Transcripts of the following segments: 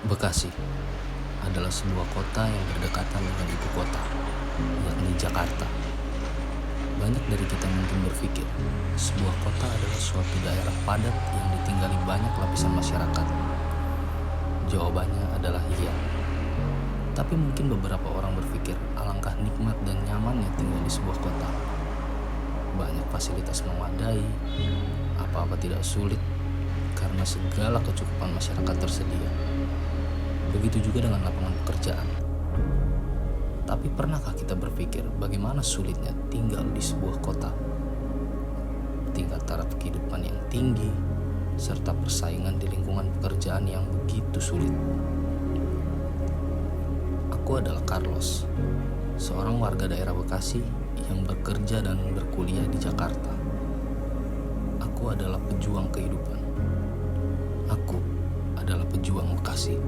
Bekasi adalah sebuah kota yang berdekatan dengan ibu kota, yakni Jakarta. Banyak dari kita mungkin berpikir, sebuah kota adalah suatu daerah padat yang ditinggali banyak lapisan masyarakat. Jawabannya adalah iya. Tapi mungkin beberapa orang berpikir, alangkah nikmat dan nyamannya tinggal di sebuah kota. Banyak fasilitas memadai, apa-apa tidak sulit, karena segala kecukupan masyarakat tersedia. Begitu juga dengan lapangan pekerjaan. Tapi pernahkah kita berpikir bagaimana sulitnya tinggal di sebuah kota? Tingkat taraf kehidupan yang tinggi, serta persaingan di lingkungan pekerjaan yang begitu sulit. Aku adalah Carlos, seorang warga daerah Bekasi yang bekerja dan berkuliah di Jakarta. Aku adalah pejuang kehidupan. Aku adalah pejuang Bekasi.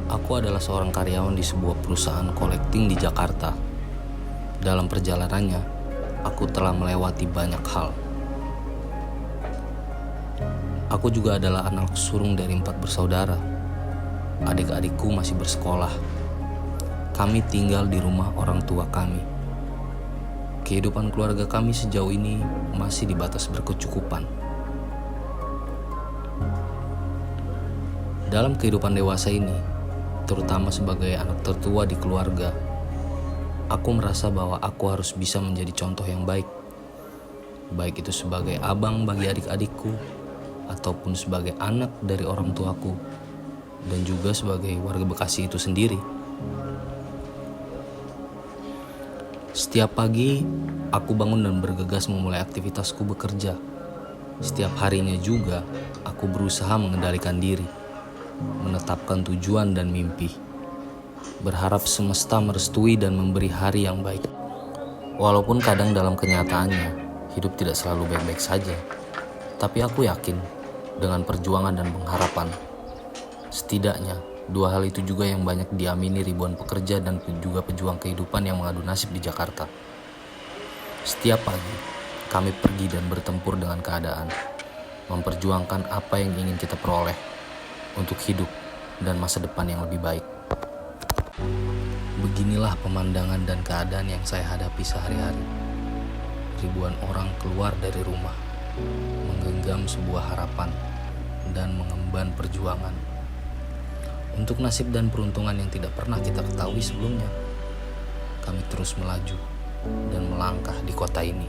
Aku adalah seorang karyawan di sebuah perusahaan collecting di Jakarta. Dalam perjalanannya, aku telah melewati banyak hal. Aku juga adalah anak sulung dari 4 bersaudara. Adik-adikku masih bersekolah. Kami tinggal di rumah orang tua kami. Kehidupan keluarga kami sejauh ini masih di batas berkecukupan. Dalam kehidupan dewasa ini, terutama sebagai anak tertua di keluarga, aku merasa bahwa aku harus bisa menjadi contoh yang baik. Baik itu sebagai abang bagi adik-adikku, ataupun sebagai anak dari orang tuaku, dan juga sebagai warga Bekasi itu sendiri. Setiap pagi, aku bangun dan bergegas memulai aktivitasku bekerja. Setiap harinya juga, aku berusaha mengendalikan diri, menetapkan tujuan dan mimpi, berharap semesta merestui dan memberi hari yang baik. Walaupun kadang dalam kenyataannya hidup tidak selalu baik-baik saja, tapi aku yakin dengan perjuangan dan pengharapan, setidaknya dua hal itu juga yang banyak diamini ribuan pekerja dan juga pejuang kehidupan yang mengadu nasib di Jakarta. Setiap pagi kami pergi dan bertempur dengan keadaan, memperjuangkan apa yang ingin kita peroleh untuk hidup dan masa depan yang lebih baik. Beginilah pemandangan dan keadaan yang saya hadapi sehari-hari. Ribuan orang keluar dari rumah, menggenggam sebuah harapan dan mengemban perjuangan. Untuk nasib dan peruntungan yang tidak pernah kita ketahui sebelumnya, kami terus melaju dan melangkah di kota ini.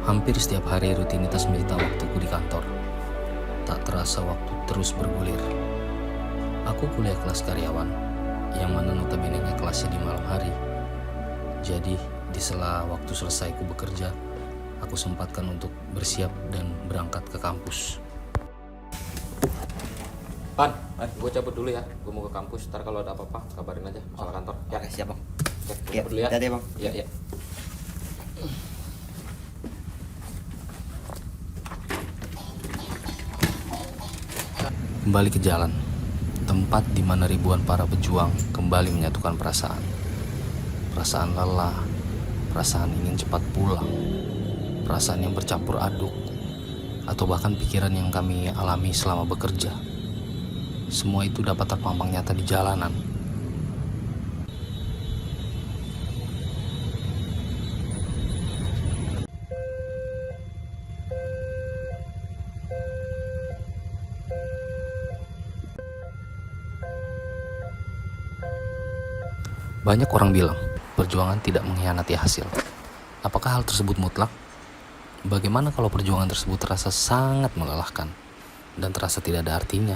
Hampir setiap hari rutinitas menyita waktuku di kantor. Tak terasa waktu terus bergulir. Aku kuliah kelas karyawan, yang mana notabene-nya kelasnya di malam hari. Jadi, di sela waktu selesai ku bekerja, aku sempatkan untuk bersiap dan berangkat ke kampus. Pan, gue cabut dulu ya. Gue mau ke kampus. Ntar kalau ada apa-apa kabarin aja masalah kantor. Ya, Oke, siap bang. Oke, gue Iya, cabut dulu ya. hati-hati, Bang. Iya, iya. Kembali ke jalan, tempat di mana ribuan para pejuang kembali menyatukan perasaan. Perasaan lelah, perasaan ingin cepat pulang, perasaan yang bercampur aduk, atau bahkan pikiran yang kami alami selama bekerja. Semua itu dapat terpampang nyata di jalanan. Banyak orang bilang, perjuangan tidak mengkhianati hasil. Apakah hal tersebut mutlak? Bagaimana kalau perjuangan tersebut terasa sangat melelahkan dan terasa tidak ada artinya?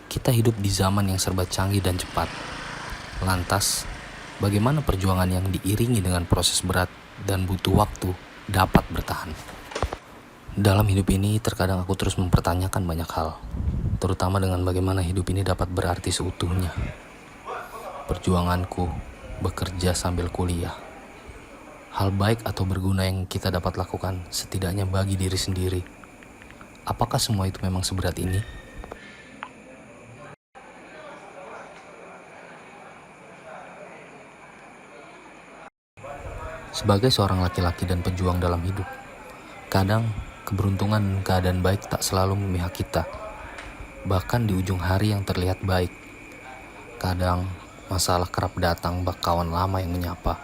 Kita hidup di zaman yang serba canggih dan cepat. Lantas, bagaimana perjuangan yang diiringi dengan proses berat dan butuh waktu dapat bertahan? Dalam hidup ini, terkadang aku terus mempertanyakan banyak hal, terutama dengan bagaimana hidup ini dapat berarti seutuhnya. Perjuanganku bekerja sambil kuliah. Hal baik atau berguna yang kita dapat lakukan setidaknya bagi diri sendiri. Apakah semua itu memang seberat ini? Sebagai seorang laki-laki dan pejuang dalam hidup, kadang keberuntungan dan keadaan baik tak selalu memihak kita. Bahkan di ujung hari yang terlihat baik, kadang masalah kerap datang bak kawan lama yang menyapa.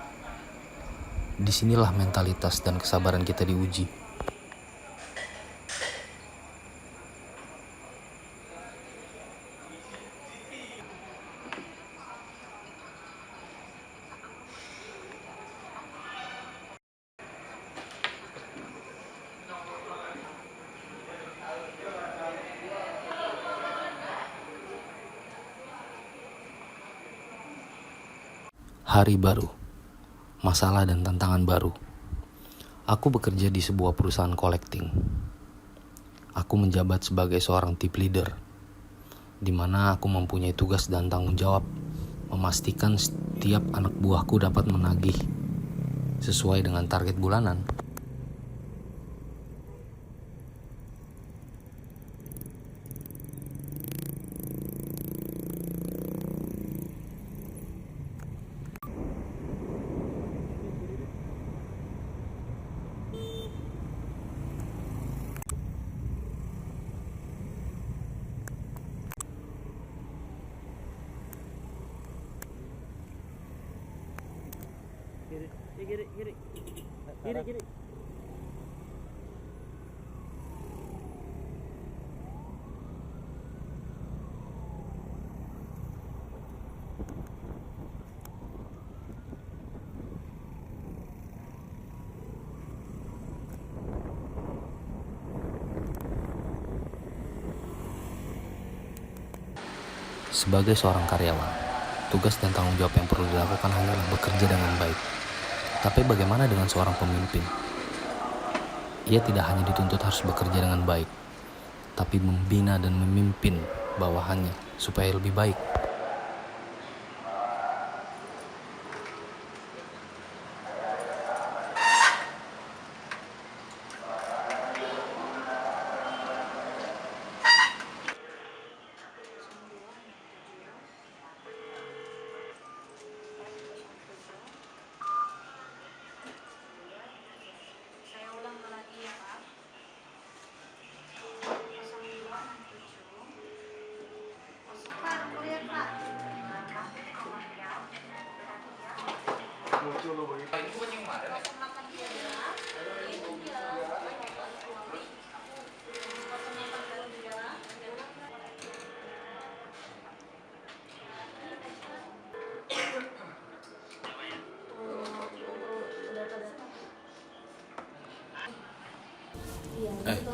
Disinilah mentalitas dan kesabaran kita diuji. Hari baru, masalah dan tantangan baru. Aku bekerja di sebuah perusahaan collecting. Aku menjabat sebagai seorang team leader, di mana aku mempunyai tugas dan tanggung jawab memastikan setiap anak buahku dapat menagih sesuai dengan target bulanan. Kiri. Sebagai seorang karyawan, tugas dan tanggung jawab yang perlu dilakukan hanyalah bekerja dengan baik. Tapi bagaimana dengan seorang pemimpin? Ia tidak hanya dituntut harus bekerja dengan baik, tapi membina dan memimpin bawahannya supaya lebih baik.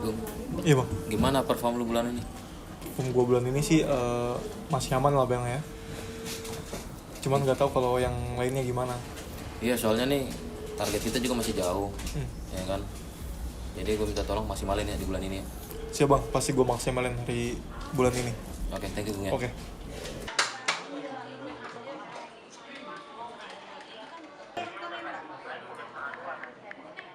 Gum, Iya bang, gimana perform lu bulan ini? gue bulan ini sih masih aman lah bang ya. Cuman nggak tahu kalau yang lainnya gimana. Iya, soalnya nih target kita juga masih jauh, ya kan? Jadi gue minta tolong maksimalin ya di bulan ini. Siap bang, pasti gue maksimalin hari bulan ini. Oke, thank you Bung ya. Oke.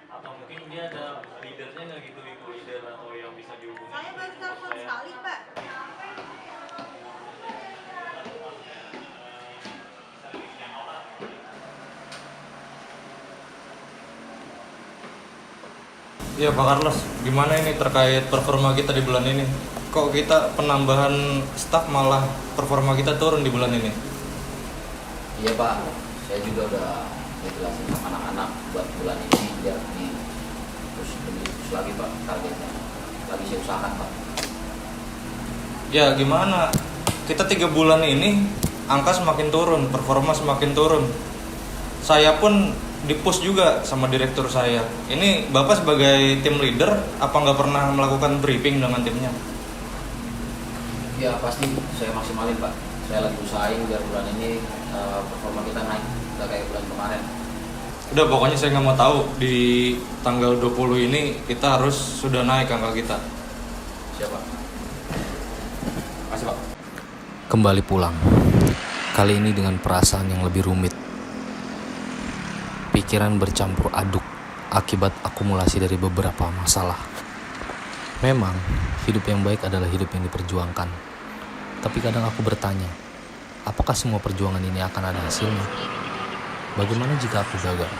Atau mungkin dia ada leadernya nggak gitu, leader atau yang bisa dihubungi. Saya baru telepon sekali, Pak. Iya Pak Carlos, gimana ini terkait performa kita di bulan ini? Kok kita penambahan staff malah performa kita turun di bulan ini? Iya Pak, saya juga udah jelasin sama anak-anak buat bulan ini biar terus lagi Pak targetnya. Lagi saya usahakan Pak. Ya gimana? Kita 3 bulan ini angka semakin turun, performa semakin turun. Saya pun di-push juga sama direktur saya. Ini Bapak sebagai tim leader, apa nggak pernah melakukan briefing dengan timnya? Ya pasti saya maksimalin Pak. Saya lagi usahain biar bulan ini performa kita naik, nggak kayak bulan kemarin. Udah pokoknya saya nggak mau tahu di tanggal 20 ini kita harus sudah naik angka kita. Siap Pak. Makasih Pak. Kembali pulang. Kali ini dengan perasaan yang lebih rumit. Pikiran bercampur aduk akibat akumulasi dari beberapa masalah. Memang, hidup yang baik adalah hidup yang diperjuangkan. Tapi kadang aku bertanya, apakah semua perjuangan ini akan ada hasilnya? Bagaimana jika aku gagal?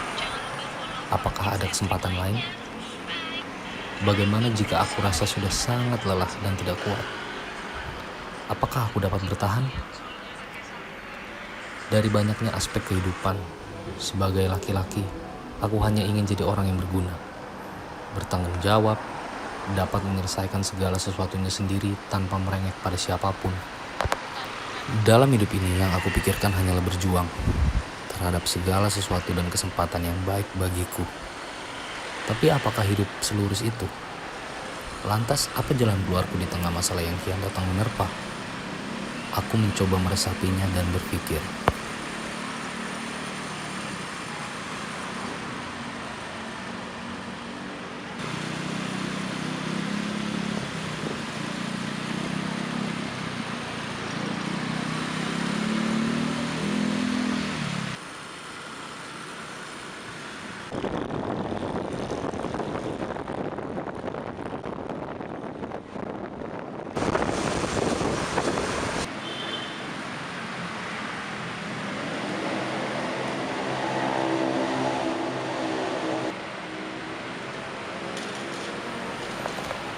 Apakah ada kesempatan lain? Bagaimana jika aku rasa sudah sangat lelah dan tidak kuat? Apakah aku dapat bertahan? Dari banyaknya aspek kehidupan, sebagai laki-laki, aku hanya ingin jadi orang yang berguna, bertanggung jawab, dapat menyelesaikan segala sesuatunya sendiri tanpa merengek pada siapapun. Dalam hidup ini yang aku pikirkan hanyalah berjuang terhadap segala sesuatu dan kesempatan yang baik bagiku. Tapi apakah hidup selurus itu? Lantas apa jalan keluarku di tengah masalah yang kian datang menerpa? Aku mencoba meresapinya dan berpikir,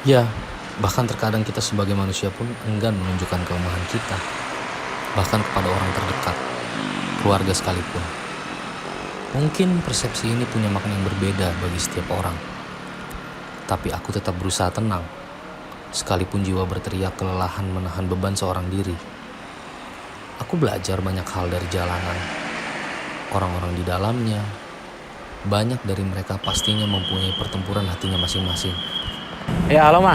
ya, bahkan terkadang kita sebagai manusia pun enggan menunjukkan kelemahan kita, bahkan kepada orang terdekat, keluarga sekalipun. Mungkin persepsi ini punya makna yang berbeda bagi setiap orang. Tapi aku tetap berusaha tenang, sekalipun jiwa berteriak kelelahan menahan beban seorang diri. Aku belajar banyak hal dari jalanan, orang-orang di dalamnya. Banyak dari mereka pastinya mempunyai pertempuran hatinya masing-masing. Ya halo Ma.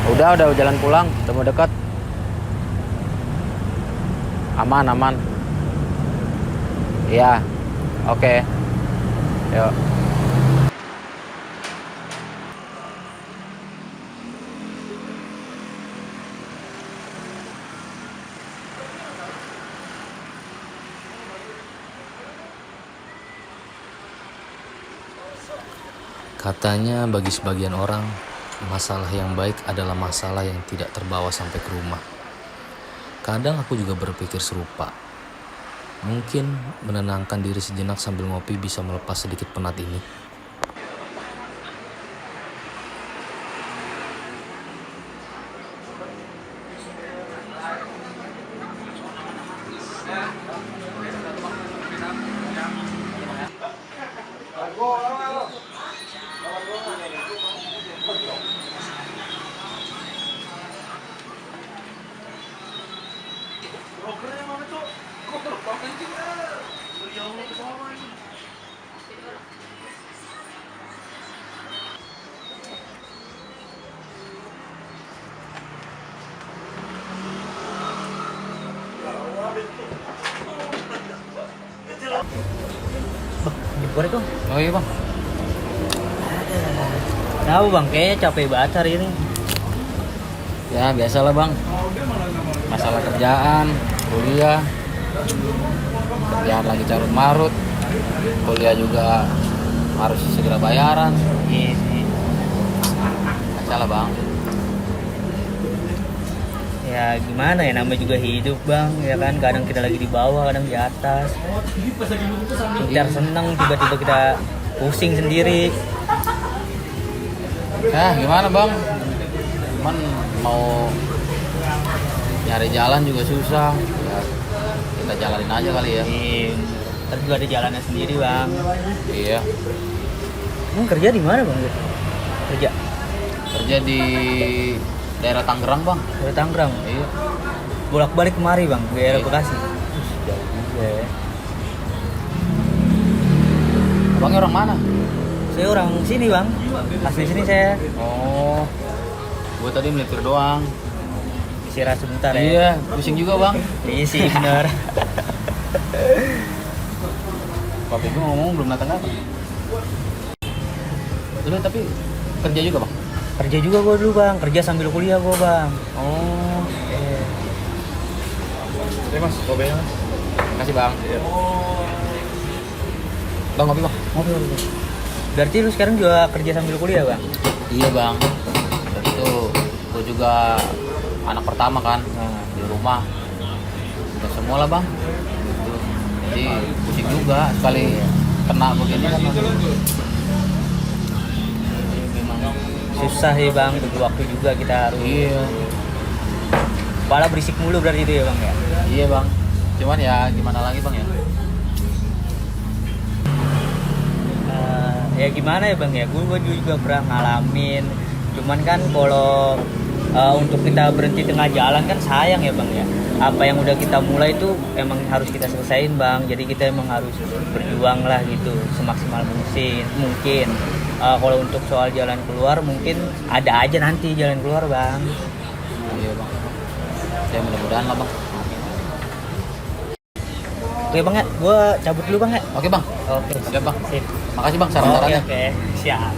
Udah jalan pulang, udah mau dekat. Aman. Iya, oke. Yuk. Katanya bagi sebagian orang, masalah yang baik adalah masalah yang tidak terbawa sampai ke rumah. Kadang aku juga berpikir serupa. Mungkin menenangkan diri sejenak sambil ngopi bisa melepas sedikit penat ini. Assalamualaikum. Oh iya bang. Kenapa bang? Kayaknya capek banget hari ini. Ya biasalah bang. Masalah kerjaan, kuliah. Kerjaan lagi carut marut. Kuliah juga harus segera bayaran. Iya sih. Masalah bang. Ya gimana ya, namanya juga hidup bang, ya kan, kadang kita lagi di bawah, kadang di atas. Ntar seneng, tiba-tiba kita pusing sendiri. Ya gimana bang? Cuman mau nyari jalan juga susah. Ya, kita jalanin aja kali ya. Iya, ntar juga ada jalannya sendiri bang. Iya. Kerja di mana bang? Kerja Kerja di daerah Tangerang bang. dari Tangerang. Iya. Bolak-balik kemari bang, ke daerah Iya. Bekasi. Jauh juga ya. Abangnya orang mana? Saya orang sini bang, asli sini saya. Oh, gue tadi melipir doang. Istirahat sebentar ya. Iya, pusing juga bang. Iya sih benar. Papi gue ngomong belum datang-datang. Lu tapi kerja juga bang? Kerja juga gue dulu bang, kerja sambil kuliah gue bang. Oh, Ini mas, kopinya mas. makasih bang. Bang kopi bang. Berarti lu sekarang juga kerja sambil kuliah bang? Iya bang. Dan itu gue juga anak pertama kan di rumah. Udah semua lah bang. Gitu. Jadi pusing juga sekali kena begini kan. Memang susah ya bang, butuh waktu juga kita harus. Iya. Kepala berisik mulu berarti itu ya bang ya? Iya bang. Cuman ya gimana lagi bang ya? Ya gimana ya bang ya, gue juga pernah ngalamin. Cuman kan kalau untuk kita berhenti tengah jalan kan sayang ya bang ya. Apa yang udah kita mulai itu emang harus kita selesain bang. Jadi kita emang harus berjuang lah gitu semaksimal mungkin. Kalau untuk soal jalan keluar mungkin ada aja nanti jalan keluar bang. Iya bang. Ya mudah-mudahan lah bang. Oke bang ya, gue cabut dulu bang ya. Oke bang. Oke Siap bang. sip. Makasih bang saran-sarannya. Oke siap.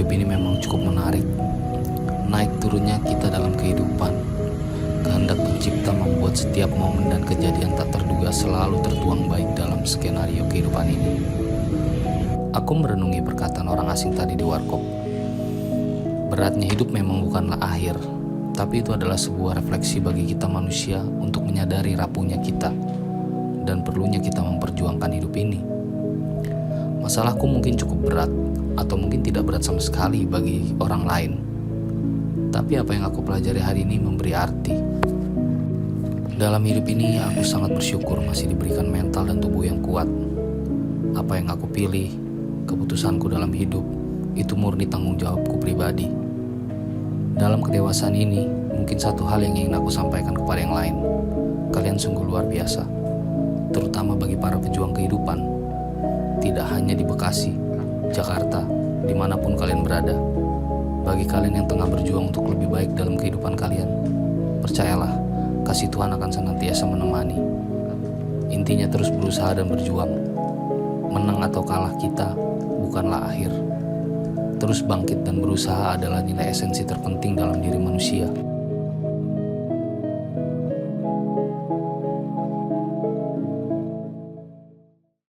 hidup ini memang cukup menarik. Naik turunnya kita dalam kehidupan. Kehendak pencipta membuat setiap momen dan kejadian tak terduga selalu tertuang baik dalam skenario kehidupan ini. Aku merenungi perkataan orang asing tadi di warkop. Beratnya hidup memang bukanlah akhir, tapi itu adalah sebuah refleksi bagi kita manusia untuk menyadari rapuhnya kita dan perlunya kita memperjuangkan hidup ini. Masalahku mungkin cukup berat, atau mungkin tidak berat sama sekali bagi orang lain. Tapi apa yang aku pelajari hari ini memberi arti. Dalam hidup ini aku sangat bersyukur masih diberikan mental dan tubuh yang kuat. Apa yang aku pilih, keputusanku dalam hidup, itu murni tanggung jawabku pribadi. Dalam kedewasaan ini, mungkin satu hal yang ingin aku sampaikan kepada yang lain. Kalian sungguh luar biasa, terutama bagi para pejuang kehidupan. Tidak hanya di Bekasi, Jakarta, dimanapun kalian berada. Bagi kalian yang tengah berjuang untuk lebih baik dalam kehidupan kalian, percayalah, kasih Tuhan akan senantiasa menemani. Intinya terus berusaha dan berjuang. Menang atau kalah kita bukanlah akhir. Terus bangkit dan berusaha adalah nilai esensi terpenting dalam diri manusia.